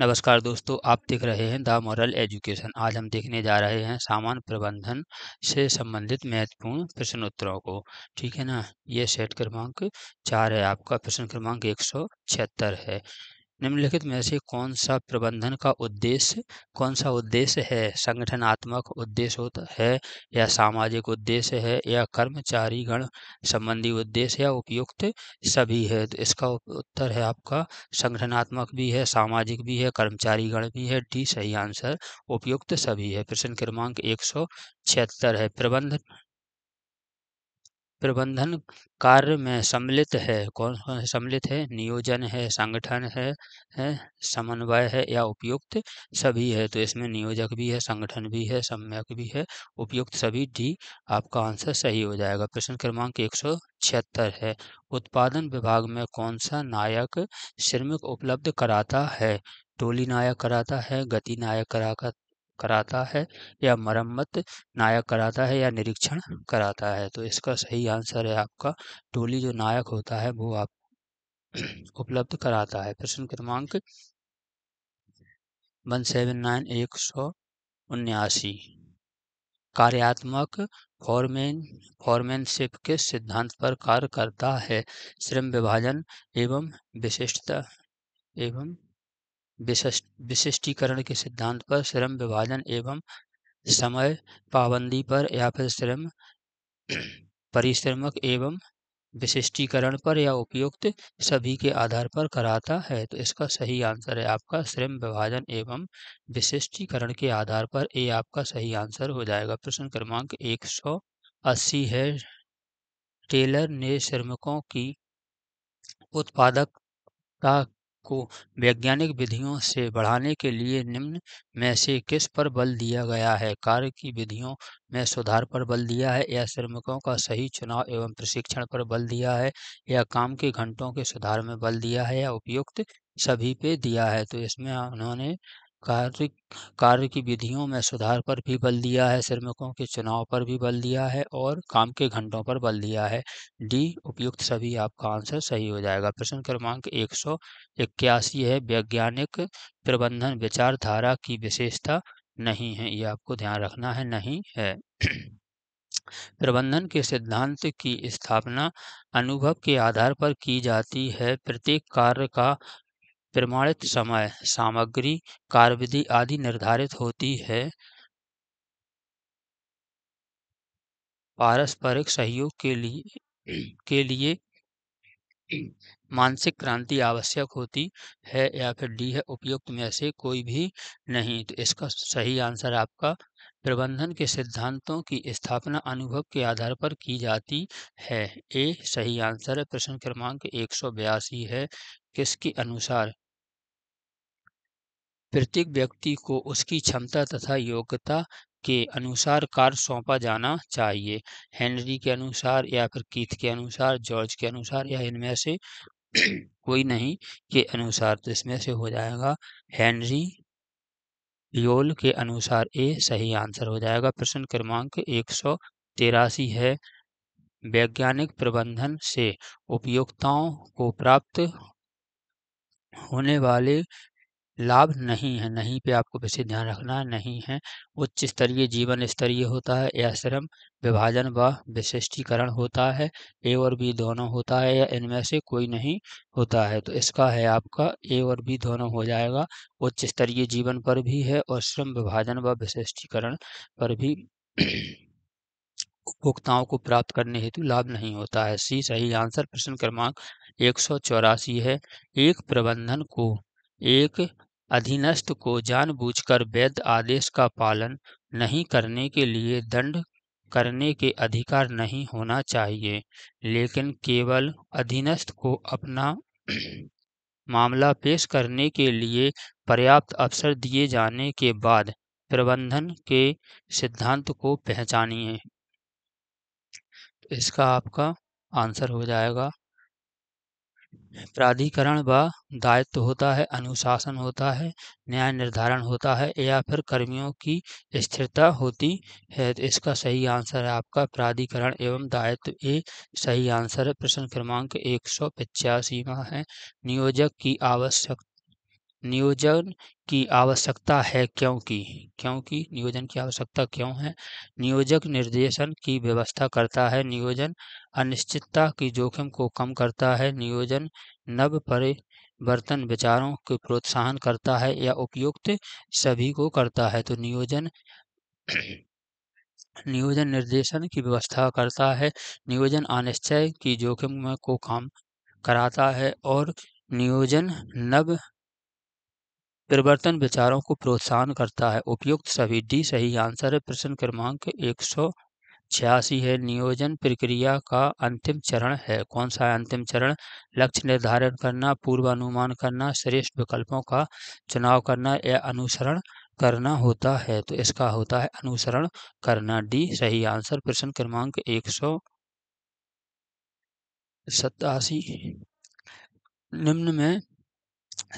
नमस्कार दोस्तों, आप देख रहे हैं द मॉरल एजुकेशन। आज हम देखने जा रहे हैं सामान प्रबंधन से संबंधित महत्वपूर्ण प्रश्न उत्तरों को। ठीक है ना। ये सेट क्रमांक 4 है, आपका प्रश्न क्रमांक 176 है। निम्नलिखित में से कौन सा उद्देश्य है? संगठनात्मक उद्देश्य होता है, या सामाजिक उद्देश्य है, या कर्मचारी गण संबंधी उद्देश्य, या उपयुक्त सभी है? तो इसका उत्तर है आपका संगठनात्मक भी है, सामाजिक भी है, कर्मचारी गण भी है। डी सही आंसर उपयुक्त सभी है। प्रश्न क्रमांक 176 है। प्रबंधन कार्य में सम्मिलित है। कौन कौन से सम्मिलित है? नियोजन है, संगठन है, समन्वय है, या उपयुक्त सभी है? तो इसमें नियोजक भी है, संगठन भी है, सम्यक भी है, उपयुक्त सभी। डी आपका आंसर सही हो जाएगा। प्रश्न क्रमांक 176 है। उत्पादन विभाग में कौन सा नायक श्रमिक उपलब्ध कराता है? टोली नायक कराता है, गति नायक कराता है, या मरम्मत नायक कराता है, या निरीक्षण कराता है? तो इसका सही आंसर है आपका टोली जो नायक होता है वो आप उपलब्ध कराता है। प्रश्न क्रमांक 179 179 कार्यात्मक फॉरमैनशिप किस सिद्धांत पर कार्य करता है? श्रम विभाजन एवं विशिष्टता एवं विशिष्टीकरण के सिद्धांत पर, श्रम विभाजन एवं समय पाबंदी पर, या फिर श्रम परिश्रमक एवं विशिष्टीकरण पर, या उपयुक्त सभी के आधार पर कराता है? तो इसका सही आंसर है आपका श्रम विभाजन एवं विशिष्टीकरण के आधार पर। ये आपका सही आंसर हो जाएगा। प्रश्न क्रमांक 180 है। टेलर ने श्रमिकों की उत्पादकता को वैज्ञानिक विधियों से बढ़ाने के लिए निम्न में से किस पर बल दिया गया है? कार्य की विधियों में सुधार पर बल दिया है, या श्रमिकों का सही चुनाव एवं प्रशिक्षण पर बल दिया है, या काम के घंटों के सुधार में बल दिया है, या उपयुक्त सभी पे दिया है? तो इसमें उन्होंने कार्य कार्य की विधियों में सुधार पर भी बल दिया है, श्रमिकों के चुनाव पर भी बल दिया है, और काम के घंटों पर बल दिया है। डी उपयुक्त सभी आपका आंसर सही हो जाएगा। प्रश्न क्रमांक 181 है। वैज्ञानिक प्रबंधन विचारधारा की विशेषता नहीं है, ये आपको ध्यान रखना है, नहीं है। प्रबंधन के सिद्धांत की स्थापना अनुभव के आधार पर की जाती है। प्रत्येक कार्य का प्रमाणित समय, सामग्री, कार्यविधि आदि निर्धारित होती है। पारस्परिक सहयोग के लिए मानसिक क्रांति आवश्यक होती है, या फिर डी है उपयुक्त में से कोई भी नहीं? तो इसका सही आंसर आपका प्रबंधन के सिद्धांतों की स्थापना अनुभव के आधार पर की जाती है। ए सही आंसर है। प्रश्न क्रमांक 182 है। किसके अनुसार प्रत्येक व्यक्ति को उसकी क्षमता तथा योग्यता के अनुसार कार्य सौंपा जाना चाहिए? हेनरी के अनुसार, या फिर कीथ के अनुसार, जॉर्ज के अनुसार, या इनमें से कोई नहीं के अनुसार? तो इसमें से हो जाएगा हेनरी लियोल के अनुसार। ए सही आंसर हो जाएगा। प्रश्न क्रमांक 183 है। वैज्ञानिक प्रबंधन से उपयोक्ताओं को प्राप्त होने वाले लाभ नहीं है। नहीं पे आपको वैसे ध्यान रखना है, नहीं है। उच्च स्तरीय जीवन स्तरीय होता है, या श्रम विभाजन व विशिष्टीकरण होता है, ए और बी दोनों होता है, या इनमें से कोई नहीं होता है? तो इसका है आपका ए और बी दोनों हो जाएगा। उच्च स्तरीय जीवन पर भी है, और श्रम विभाजन व विशिष्टीकरण पर भी उपभोक्ताओं को प्राप्त करने हेतु लाभ नहीं होता है। सी सही आंसर। प्रश्न क्रमांक 184 है। एक प्रबंधन को एक अधीनस्थ को जानबूझकर वैध आदेश का पालन नहीं करने के लिए दंड करने के अधिकार नहीं होना चाहिए, लेकिन केवल अधीनस्थ को अपना मामला पेश करने के लिए पर्याप्त अवसर दिए जाने के बाद प्रबंधन के सिद्धांत को पहचानिए। इसका आपका आंसर हो जाएगा प्राधिकरण व दायित्व होता है, अनुशासन होता है, न्याय निर्धारण होता है, या फिर कर्मियों की स्थिरता होती है? तो इसका सही आंसर है आपका प्राधिकरण एवं दायित्व। ए सही आंसर है। प्रश्न क्रमांक 185 है। नियोजक की आवश्यक नियोजन की आवश्यकता है क्योंकि नियोजन की आवश्यकता क्यों है? नियोजक निर्देशन की व्यवस्था करता है। नियोजन अनिश्चितता की जोखिम को कम करता है। नियोजन नव परिवर्तन विचारों को प्रोत्साहन करता है या उपयुक्त सभी को करता है। तो नियोजन नियोजन निर्देशन की व्यवस्था करता है। नियोजन अनिश्चय की जोखिम को कम कराता है और नियोजन नव परिवर्तन विचारों को प्रोत्साहन करता है। उपयुक्त सभी डी सही आंसर है। प्रश्न क्रमांक 186 है। नियोजन प्रक्रिया का अंतिम चरण है। कौन सा है अंतिम चरण? लक्ष्य निर्धारण करना, पूर्वानुमान करना, श्रेष्ठ विकल्पों का चुनाव करना या अनुसरण करना होता है। तो इसका होता है अनुसरण करना। डी सही आंसर। प्रश्न क्रमांक 187 निम्न में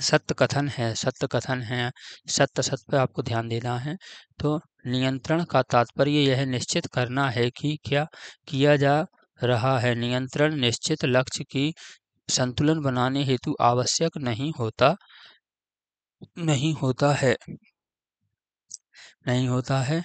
सत्य कथन है। सत्य पे आपको ध्यान देना है। तो नियंत्रण का तात्पर्य यह निश्चित करना है कि क्या किया जा रहा है। नियंत्रण निश्चित लक्ष्य की संतुलन बनाने हेतु आवश्यक नहीं होता है।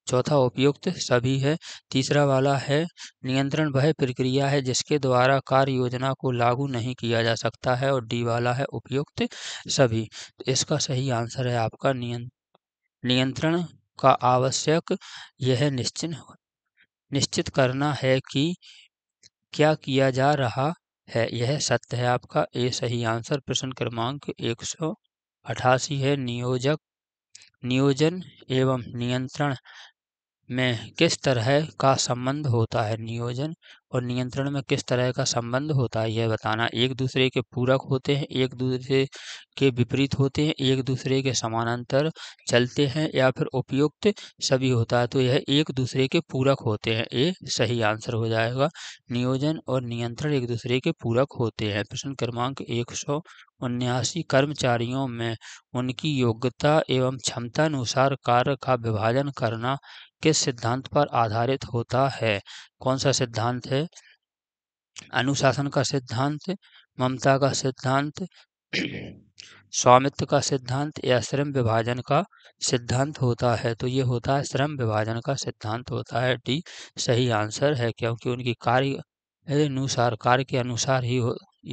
चौथा उपयुक्त सभी है। तीसरा वाला है नियंत्रण वह प्रक्रिया है जिसके द्वारा कार्य योजना को लागू नहीं किया जा सकता है। और डी वाला है उपयुक्त सभी। तो इसका सही आंसर है आपका नियंत्रण का आवश्यक यह निश्चित करना है कि क्या किया जा रहा है। यह सत्य है आपका। ए सही आंसर। प्रश्न क्रमांक 188 है। नियोजन एवं नियंत्रण में किस तरह का संबंध होता है। नियोजन और नियंत्रण में किस तरह का संबंध होता है यह बताना। एक दूसरे के पूरक होते हैं, एक दूसरे के विपरीत होते हैं, एक दूसरे के समानांतर चलते हैं या फिर उपयुक्त सभी होता है। तो यह एक दूसरे के पूरक होते हैं। ये सही आंसर हो जाएगा। नियोजन और नियंत्रण एक दूसरे के पूरक होते हैं। प्रश्न क्रमांक 179 कर्मचारियों में उनकी योग्यता एवं क्षमता अनुसार कार्य का विभाजन करना किस सिद्धांत पर आधारित होता है। कौन सा सिद्धांत है? अनुशासन का सिद्धांत, ममता का सिद्धांत, स्वामित्व का सिद्धांत या श्रम विभाजन का सिद्धांत होता है। तो ये होता है श्रम विभाजन का सिद्धांत होता है। डी सही आंसर है। क्योंकि उनकी कार्य के अनुसार ही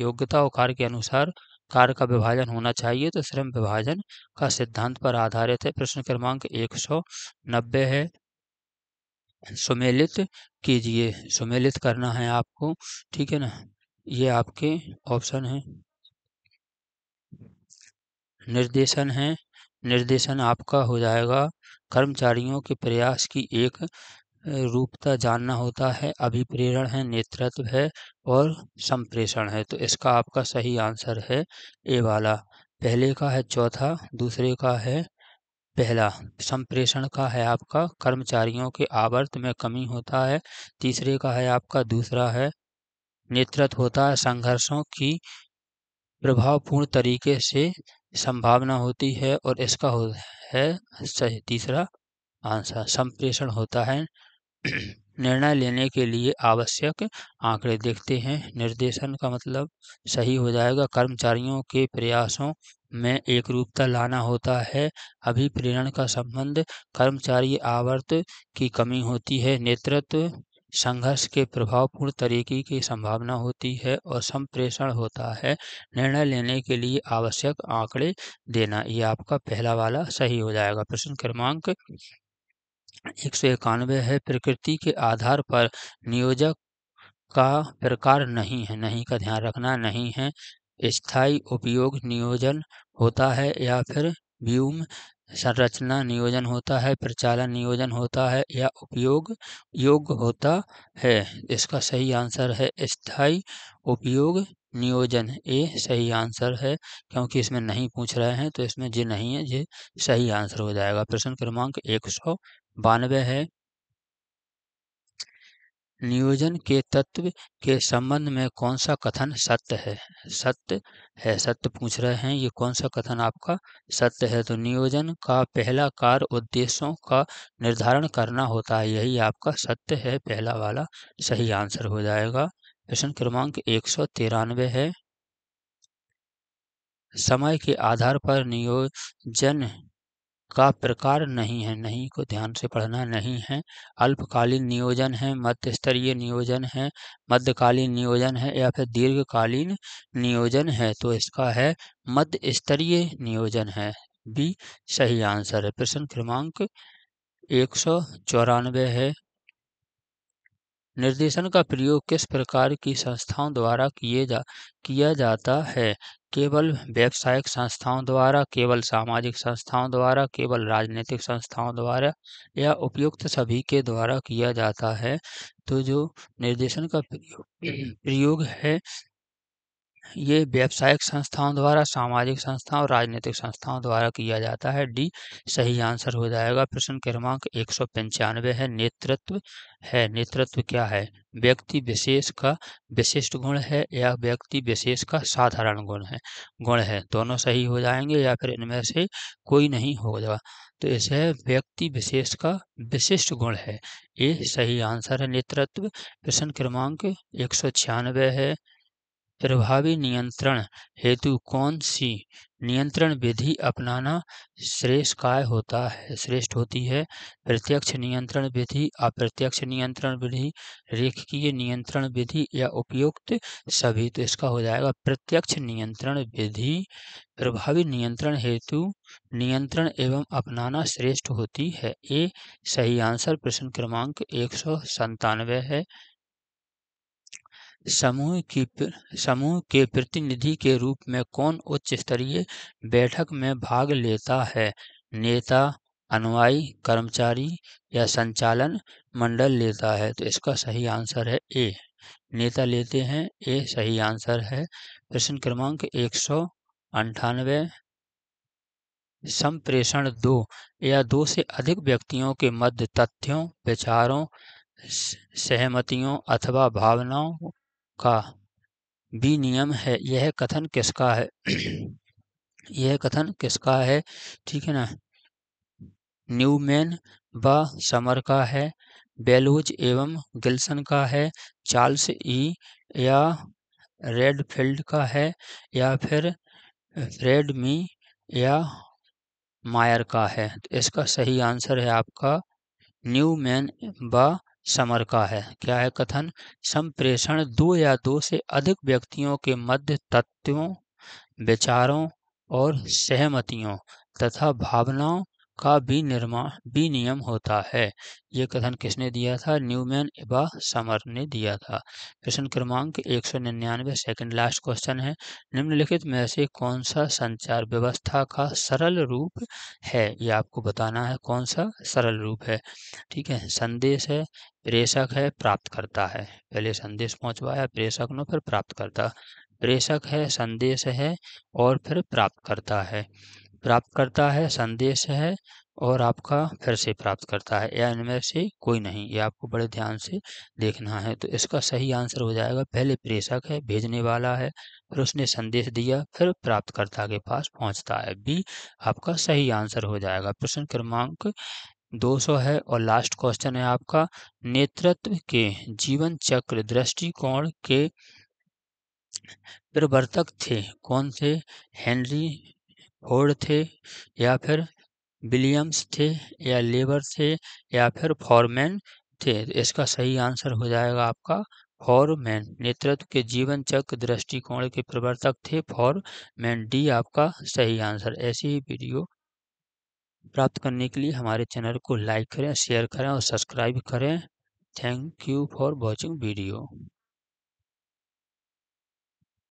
योग्यता और कार्य के अनुसार कार्य का विभाजन होना चाहिए। तो श्रम विभाजन का सिद्धांत पर आधारित है। प्रश्न क्रमांक 190 है। सुमेलित कीजिए। सुमेलित करना है आपको, ठीक है ना। ये आपके ऑप्शन है। निर्देशन है। निर्देशन आपका हो जाएगा कर्मचारियों के प्रयास की एक रूपता जानना होता है। अभिप्रेरण है, नेतृत्व है और संप्रेषण है। तो इसका आपका सही आंसर है ए वाला। पहले का है चौथा, दूसरे का है पहला। संप्रेषण का है आपका कर्मचारियों के आवर्त में कमी होता है। तीसरे का है आपका दूसरा है नेतृत्व होता है। संघर्षों की प्रभावपूर्ण तरीके से संभावना होती है और इसका है सही तीसरा आंसर। संप्रेषण होता है निर्णय लेने के लिए आवश्यक आंकड़े देखते हैं। निर्देशन का मतलब सही हो जाएगा कर्मचारियों के प्रयासों में एकरूपता लाना होता है। अभिप्रेरण का संबंध कर्मचारी आवर्त की कमी होती है। नेतृत्व संघर्ष के प्रभावपूर्ण तरीके की संभावना होती है और संप्रेषण होता है निर्णय लेने के लिए आवश्यक आंकड़े देना। ये आपका पहला वाला सही हो जाएगा। प्रश्न क्रमांक 191 है। प्रकृति के आधार पर नियोजक का प्रकार नहीं है। नहीं का ध्यान रखना, नहीं है। स्थायी उपयोग नियोजन होता है या फिर व्यूम संरचना नियोजन होता है, प्रचालन नियोजन होता है या उपयोग योग्य होता है। इसका सही आंसर है स्थायी उपयोग नियोजन। ए सही आंसर है। क्योंकि इसमें नहीं पूछ रहे हैं तो इसमें जे नहीं है, ये सही आंसर हो जाएगा। प्रश्न क्रमांक 192 है। नियोजन के तत्व के संबंध में कौन सा कथन सत्य है। सत्य पूछ रहे हैं, ये कौन सा कथन आपका सत्य है। तो नियोजन का पहला कार्य उद्देश्यों का निर्धारण करना होता है। यही आपका सत्य है, पहला वाला सही आंसर हो जाएगा। प्रश्न क्रमांक 193 है। समय के आधार पर नियोजन का प्रकार नहीं है, नहीं को ध्यान से पढ़ना, नहीं है। अल्पकालीन नियोजन है, मध्य स्तरीय नियोजन है, मध्यकालीन नियोजन है या फिर दीर्घकालीन नियोजन है। तो इसका है मध्य स्तरीय नियोजन है, बी सही आंसर है। प्रश्न क्रमांक 194 है। निर्देशन का प्रयोग किस प्रकार की संस्थाओं द्वारा किया जाता है? केवल व्यावसायिक संस्थाओं द्वारा, केवल सामाजिक संस्थाओं द्वारा, केवल राजनीतिक संस्थाओं द्वारा या उपयुक्त सभी के द्वारा किया जाता है? तो जो निर्देशन का प्रयोग है ये व्यावसायिक संस्थाओं द्वारा, सामाजिक संस्थाओं और राजनीतिक संस्थाओं द्वारा किया जाता है। डी सही आंसर हो जाएगा। प्रश्न क्रमांक 195 है। नेतृत्व क्या है? व्यक्ति विशेष का विशिष्ट गुण है या व्यक्ति विशेष का साधारण गुण है। दोनों सही हो जाएंगे या फिर इनमें से कोई नहीं होगा। तो इसे व्यक्ति विशेष का विशिष्ट गुण है, ये सही आंसर है नेतृत्व। प्रश्न क्रमांक 196 है। प्रभावी नियंत्रण हेतु कौन सी नियंत्रण विधि अपनाना श्रेष्ठ होती है? प्रत्यक्ष नियंत्रण विधि, अप्रत्यक्ष नियंत्रण विधि, रेखीय नियंत्रण विधि या उपयुक्त सभी। तो इसका हो जाएगा प्रत्यक्ष नियंत्रण विधि। प्रभावी नियंत्रण हेतु नियंत्रण एवं अपनाना श्रेष्ठ होती है, ये सही आंसर। प्रश्न क्रमांक 197 है। समूह के प्रतिनिधि के रूप में कौन उच्च स्तरीय बैठक में भाग लेता है? नेता, अनुयायी, कर्मचारी या संचालन मंडल लेता है। तो इसका सही आंसर है ए, नेता लेते हैं, ए सही आंसर है। प्रश्न क्रमांक 198। संप्रेषण दो या दो से अधिक व्यक्तियों के मध्य तथ्यों, विचारों, सहमतियों अथवा भावनाओं का विनिमय है। यह कथन किसका है? यह कथन किसका है? ठीक है ना। न्यूमैन व समर का है, बेलोज एवं गिल्सन का है, चार्ल्स ई या रेडफील्ड का है या फिर फ्रेडमी या मायर का है। तो इसका सही आंसर है आपका न्यूमैन व समर का है। क्या है कथन? संप्रेषण दो या दो से अधिक व्यक्तियों के मध्य तथ्यों, विचारों और सहमतियों तथा भावनाओं का विनिमय होता है। ये कथन किसने दिया था? न्यूमैन व समर ने दिया था। प्रश्न क्रमांक 199 सेकंड लास्ट क्वेश्चन है। निम्नलिखित में से कौन सा संचार व्यवस्था का सरल रूप है? ये आपको बताना है कौन सा सरल रूप है। ठीक है, संदेश है, प्रेषक है, प्राप्तकर्ता है। पहले संदेश पहुंचवाया प्रेषक ने, फिर प्राप्तकर्ता। प्रेषक है, संदेश है और फिर प्राप्तकर्ता है। प्राप्तकर्ता है, संदेश है और आपका फिर से प्राप्त करता है, या इनमें से कोई नहीं। ये आपको बड़े ध्यान से देखना है। तो इसका सही आंसर हो जाएगा पहले प्रेषक है, भेजने वाला है, फिर उसने संदेश दिया, फिर प्राप्तकर्ता के पास पहुंचता है। बी आपका सही आंसर हो जाएगा। प्रश्न क्रमांक 200 है और लास्ट क्वेश्चन है आपका। नेतृत्व के जीवन चक्र दृष्टिकोण के प्रवर्तक थे कौन थे? हेनरी फोर्ड थे या फिर विलियम्स थे या लेबर थे या फिर फॉरमैन थे। तो इसका सही आंसर हो जाएगा आपका फॉरमैन। नेतृत्व के जीवन चक्र दृष्टिकोण के प्रवर्तक थे फॉरमैन। डी आपका सही आंसर। ऐसी ही वीडियो प्राप्त करने के लिए हमारे चैनल को लाइक करें, शेयर करें और सब्सक्राइब करें। Thank you for watching video.